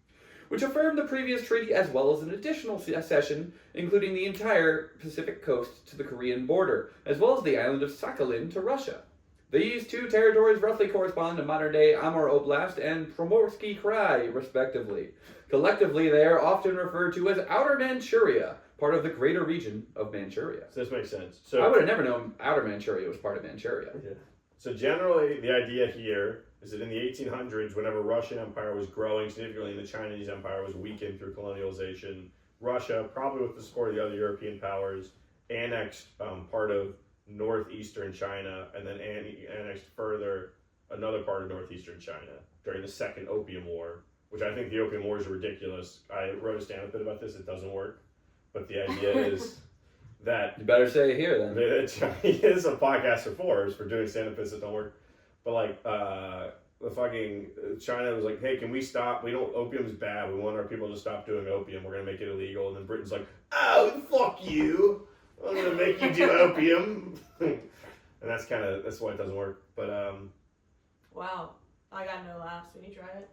B: which affirmed the previous treaty as well as an additional cession, including the entire Pacific coast to the Korean border, as well as the island of Sakhalin to Russia. These two territories roughly correspond to modern-day Amur Oblast and Primorsky Krai, respectively. Collectively, they are often referred to as Outer Manchuria, part of the greater region of Manchuria.
A: So this makes sense. So
B: I would have never known Outer Manchuria was part of Manchuria.
A: Yeah. So generally, the idea here is that in the 1800s, whenever Russian Empire was growing significantly and the Chinese Empire was weakened through colonialization, Russia, probably with the support of the other European powers, annexed part of northeastern China and then annexed further another part of northeastern China during the Second Opium War, which I think the Opium Wars are ridiculous. I wrote a stand-up bit about this. It doesn't work. But the idea is that...
B: You better say it here, then.
A: It is a podcast for fours for doing stand-up bits that don't work. But, like, the fucking... China was like, hey, can we stop? Opium's bad. We want our people to stop doing opium. We're going to make it illegal. And then Britain's like, oh, fuck you. I'm going to make you do opium. And that's why it doesn't work. But,
C: Wow. I got no laughs. Can you try it?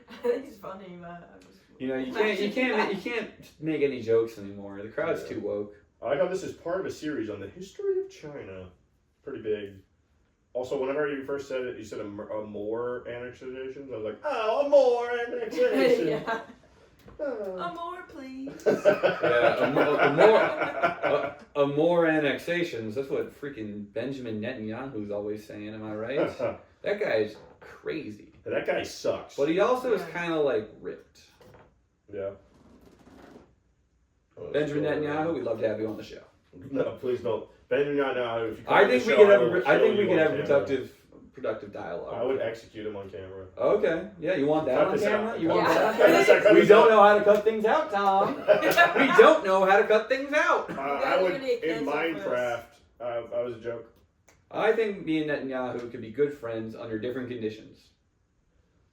C: I think it's funny, but I'm just...
B: You know, you can't make any jokes anymore. The crowd's too woke.
A: I like how this is part of a series on the history of China. Pretty big. Also, whenever you first said it, you said a more annexations. I was like, oh, a more annexation.
C: Yeah. A more, please.
B: Yeah, a more annexations. That's what freaking Benjamin Netanyahu's always saying. Am I right? That guy's crazy.
A: That guy sucks.
B: But he also is kind of like ripped.
A: Yeah.
B: Benjamin Netanyahu, we'd love to have you on the show.
A: No, please don't. Benjamin Netanyahu, if you come
B: I
A: on the
B: think we
A: show,
B: could
A: I
B: have.
A: will
B: I think
A: kill
B: we
A: you
B: could
A: on
B: have
A: camera.
B: productive dialogue.
A: I would execute him on camera.
B: Okay. Yeah, you want that
A: Cut
B: on
A: this
B: camera?
A: out.
B: You want
C: Yeah.
B: that? We don't know how to cut things out, Tom. We don't know how to cut things out.
A: I would
C: get
A: in
C: canceled
A: Minecraft. I was a joke.
B: I think me and Netanyahu could be good friends under different conditions.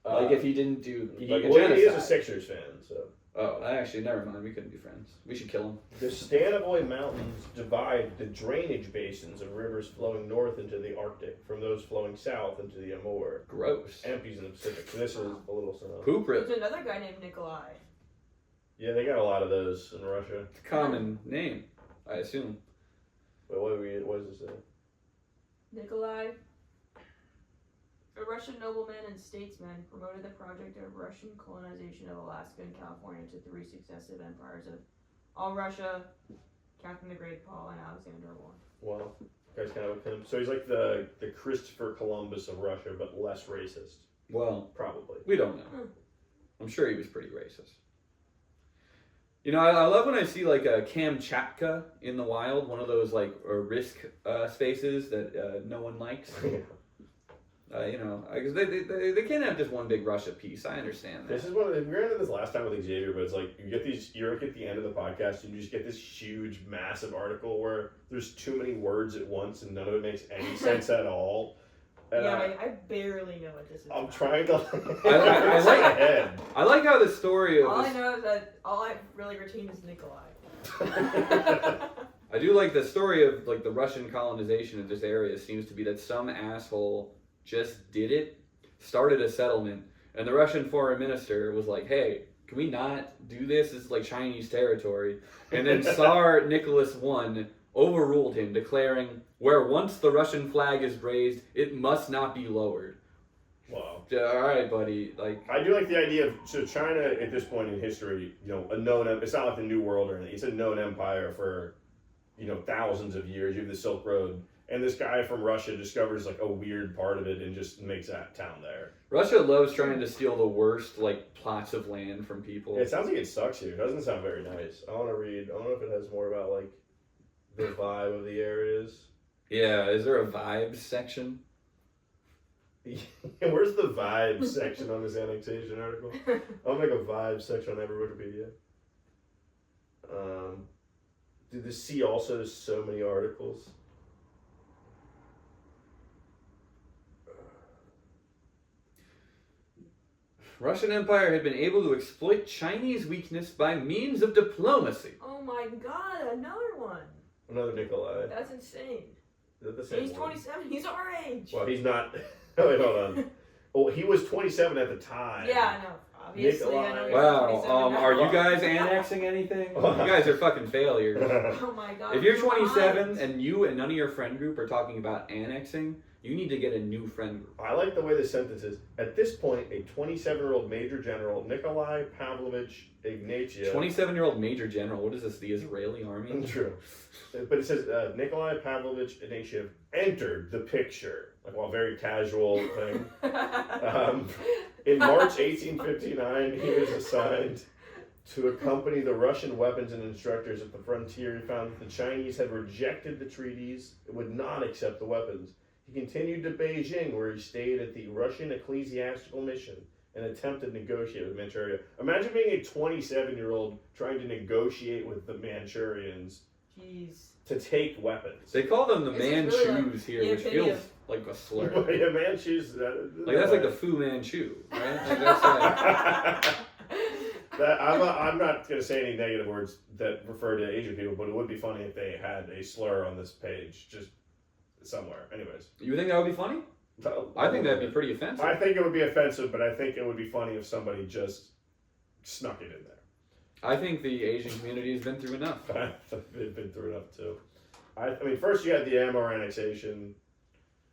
B: Like if he didn't do
A: He
B: genocide.
A: is a Sixers fan, so.
B: Oh, actually, never mind. We couldn't be friends. We should kill him.
A: The Stanovoy Mountains divide the drainage basins of rivers flowing north into the Arctic from those flowing south into the Amur.
B: Gross.
A: Empties in the Pacific. So this is a little snow.
B: Poop rip.
C: There's another guy named Nikolai.
A: Yeah, they got a lot of those in Russia.
B: It's a common name, I assume.
A: Wait, what does it say?
C: Nikolai, a Russian nobleman and statesman, promoted the project of Russian colonization of Alaska and California to 3 successive empires of All Russia, Catherine the Great, Paul, and Alexander I.
A: Well, guy's kind of a pimp. So he's like the Christopher Columbus of Russia, but less racist.
B: Well,
A: Probably.
B: we don't know. I'm sure he was pretty racist. You know, I love when I see like a Kamchatka in the wild, one of those like risk spaces that no one likes. You know, because they can't have just one big Russia piece. I understand that.
A: This is one of the, we ran into this last time with Xavier, but it's like you're like at the end of the podcast and you just get this huge, massive article where there's too many words at once and none of it makes any sense at all. And
C: I barely know what this is.
A: I'm trying to.
B: I like
A: ahead.
B: I like how the story of
C: All
B: this,
C: I know is that all I really retain is Nikolai.
B: I do like the story of like the Russian colonization of this area seems to be that some asshole just did it, started a settlement, and the Russian foreign minister was like, hey, can we not do this? This is like Chinese territory. And then Tsar Nicholas I overruled him, declaring, where once the Russian flag is raised, it must not be lowered.
A: Wow.
B: All right, buddy. Like,
A: I do like the idea of, so China at this point in history, you know, it's not like the New World or anything. It's a known empire for, you know, thousands of years. You have the Silk Road. And this guy from Russia discovers like a weird part of it and just makes that town there.
B: Russia loves trying to steal the worst like plots of land from people.
A: It sounds like it sucks here. It doesn't sound very nice. I want to read. I don't know if it has more about like the vibe of the areas.
B: Yeah, is there a vibes section?
A: Where's the vibes section on this annexation article? I'll make a vibes section on every Wikipedia. Did the see also there's so many articles.
B: Russian Empire had been able to exploit Chinese weakness by means of diplomacy.
C: Oh my god, another one.
A: Another Nikolai.
C: That's insane.
A: Is that the same
C: He's
A: one?
C: 27. He's our age.
A: Well, he's not. Wait, hold on. Oh, he was 27 at the time.
C: Yeah, I know. Obviously, I know. He's
B: Wow,
C: 27 now.
B: are you guys annexing anything? You guys are fucking failures.
C: Oh my god.
B: If you're
C: we're
B: 27
C: behind.
B: and you and none of your friend group are talking about annexing, You need to get a new friend group.
A: I like the way this sentence is. At this point, a 27-year-old Major General Nikolai Pavlovich Ignatieff.
B: 27-year-old Major General. What is this? The Israeli army?
A: True. But it says Nikolai Pavlovich Ignatieff entered the picture. Like, well, very casual thing. In March 1859, he was assigned to accompany the Russian weapons and instructors at the frontier. He found that the Chinese had rejected the treaties and would not accept the weapons. He continued to Beijing, where he stayed at the Russian ecclesiastical mission and attempted to negotiate with Manchuria. Imagine being a 27-year-old trying to negotiate with the Manchurians.
C: Jeez.
A: To take weapons.
B: They call them the Manchus
C: really
B: here, which feels like a slur.
A: Yeah, Manchus.
B: Like that's like the Fu Manchu, right? Like that's like...
A: I'm not going to say any negative words that refer to Asian people, but it would be funny if they had a slur on this page, just somewhere. Anyways.
B: You think that would be funny? I think that'd be pretty offensive.
A: I think it would be offensive, but I think it would be funny if somebody just snuck it in there.
B: I think the Asian community has been through enough.
A: They've been through enough, too. I mean, first you had the Amur annexation.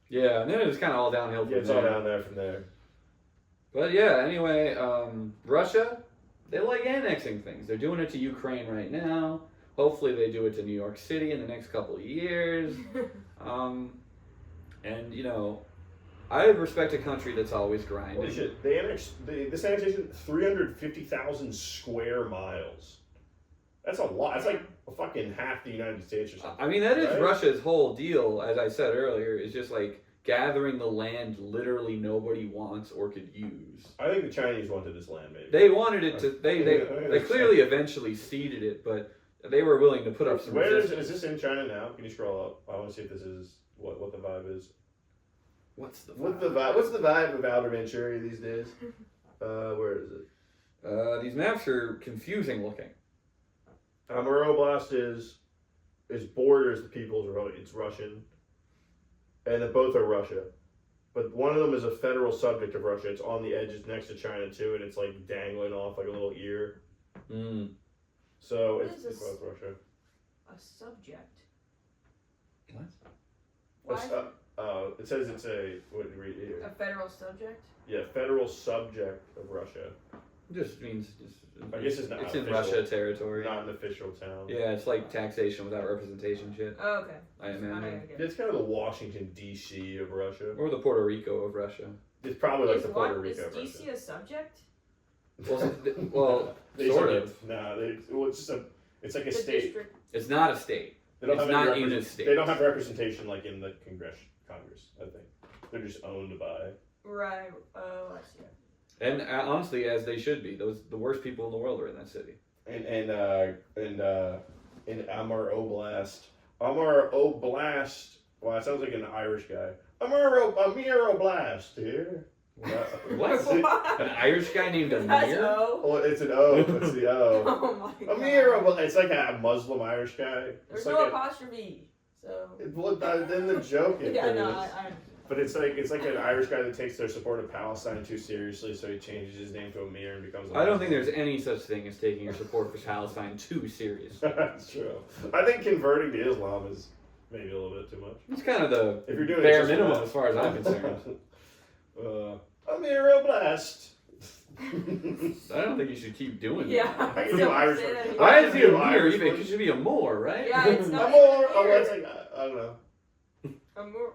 B: Yeah, and then it was kind of all downhill from there.
A: It's all down there from there.
B: But yeah, anyway, Russia, they like annexing things. They're doing it to Ukraine right now. Hopefully they do it to New York City in the next couple of years. And, you know, I respect a country that's always grinding.
A: Holy shit. This annexation, 350,000 square miles. That's a lot. That's like fucking half the United States or something.
B: I mean, that is
A: right?
B: Russia's whole deal, as I said earlier, is just like gathering the land literally nobody wants or could use.
A: I think the Chinese wanted this land, maybe.
B: They wanted it to, they clearly eventually ceded it, but they were willing to put up some resistance.
A: Is this in China now? Can you scroll up? I want to see if this is what the vibe is.
B: What's the
A: vibe of Outer Manchuria these days? Where is it?
B: These maps are confusing looking.
A: Amur Oblast is borders the People's Republic. It's Russian, and they both are Russia. But one of them is a federal subject of Russia. It's on the edges next to China too, and it's like dangling off like a little ear. So it's both Russia.
C: A subject.
B: What?
C: Why?
A: It says it's a what do you read here?
C: A federal subject?
A: Yeah, federal subject of Russia.
B: Just means
A: I guess it's not
B: it's in
A: official,
B: Russia territory.
A: Not an official town.
B: Yeah, it's like taxation without representation shit.
C: Oh, okay.
B: I imagine.
A: It's kind of the Washington D.C. of Russia.
B: Or the Puerto Rico of Russia.
A: It's probably like the Puerto Rico of
C: Is
A: Russia.
C: D.C. a subject?
B: Well, sort of.
A: It's it's like a
C: The
A: state.
C: district.
B: It's not a state.
A: They don't
B: It's
A: have
B: not
A: any
B: in a state.
A: They don't have representation like in the Congress. I think they're just owned by.
C: Right. Oh, I see.
B: And honestly, as they should be. The worst people in the world are in that city.
A: And in Amur Oblast. Amur Oblast. Wow, it sounds like an Irish guy. Amur Oblast here.
B: What? An Irish guy named
C: That's
B: Amir?
C: O.
A: Oh, it's an O. It's the O.
C: Oh my god.
A: Amir. It's like a Muslim Irish guy.
C: There's
A: It's
C: no
A: like
C: apostrophe. So.
A: then the joke is.
C: Yeah, no, I
A: But it's like an Irish guy that takes their support of Palestine too seriously, so he changes his name to Amir and becomes.
B: I don't think there's any such thing as taking your support for Palestine too seriously.
A: That's true. I think converting to Islam is maybe a little bit too much.
B: It's kind of the
A: If you're doing
B: bare
A: it just
B: minimum
A: for that.
B: as far as I'm concerned.
A: Amir Oblast.
B: I don't think you should keep doing
C: Yeah.
B: that.
A: I can do Irish.
B: Why is he
A: do
B: Amir
A: Irish
B: even?
A: one.
B: It should be a more, right?
C: Yeah, it's not.
A: Amor. Oh, that's like I don't know.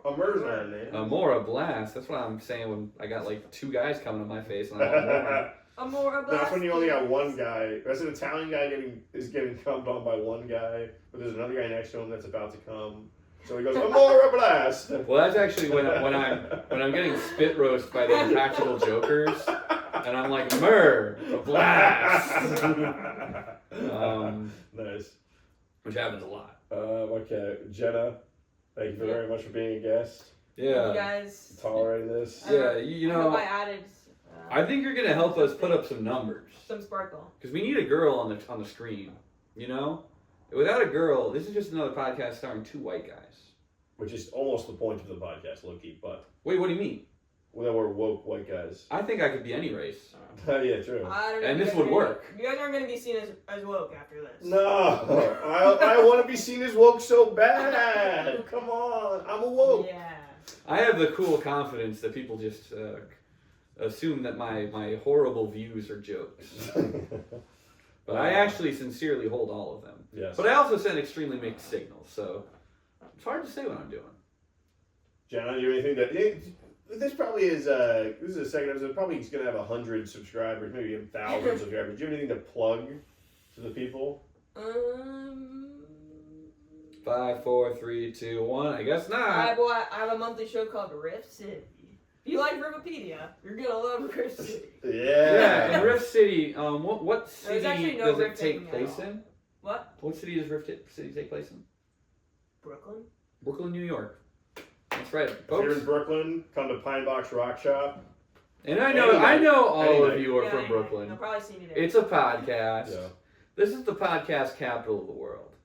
C: Amur's
A: not a name.
B: Amor, a blast. That's what I'm saying when I got like two guys coming to my face and I'm
C: Amor.
A: That's when you only got one guy. That's an Italian guy getting cummed on by one guy, but there's another guy next to him that's about to come. So he goes, Amor Blast.
B: Well, that's actually when I'm getting spit roast by the impractical jokers, and I'm like, Mur, a blast.
A: Nice.
B: Which happens a lot.
A: Okay, Jenna, thank you very much for being a guest.
B: Yeah.
C: You guys.
A: Tolerating this.
B: Yeah, you
C: I
B: know.
C: hope I added.
B: I think you're gonna help us put up some numbers.
C: Some sparkle.
B: Because we need a girl on the screen. You know, without a girl, this is just another podcast starring two white guys.
A: Which is almost the point of the podcast, low-key, but...
B: Wait, what do you mean?
A: Well, we're woke white guys.
B: I think I could be any race.
A: Yeah, true.
C: I don't know
B: And
C: if
B: this
C: you guys
B: would
C: are
B: work.
C: You guys aren't going to be seen as woke after this.
A: No, I want to be seen as woke so bad. Come on, I'm a woke.
C: Yeah.
B: I have the cool confidence that people just assume that my horrible views are jokes. But I actually sincerely hold all of them.
A: Yes.
B: But I also send extremely mixed signals, so it's hard to say what I'm doing.
A: Jenna, do you have anything this probably is this is a second episode, probably it's gonna have 100 subscribers, maybe 1,000 subscribers. Do you have anything to plug to the people?
B: 5, 4, 3, 2, 1. I guess not.
C: I have a monthly show called Rift City. If you like Riffipedia, you're gonna love Rift City.
A: Yeah.
B: In Rift City, what city
C: actually no
B: does it
C: Rift
B: take
C: at
B: place
C: all.
B: in?
C: What?
B: What city does Rift City take place in?
C: Brooklyn?
B: Brooklyn, New York. That's right,
A: If you're
B: folks.
A: in Brooklyn, come to Pine Box Rock Shop.
B: And I know all of you are from
C: You'll
B: Brooklyn.
C: probably see me there.
B: It's a podcast.
A: Yeah.
B: This is the podcast capital of the world.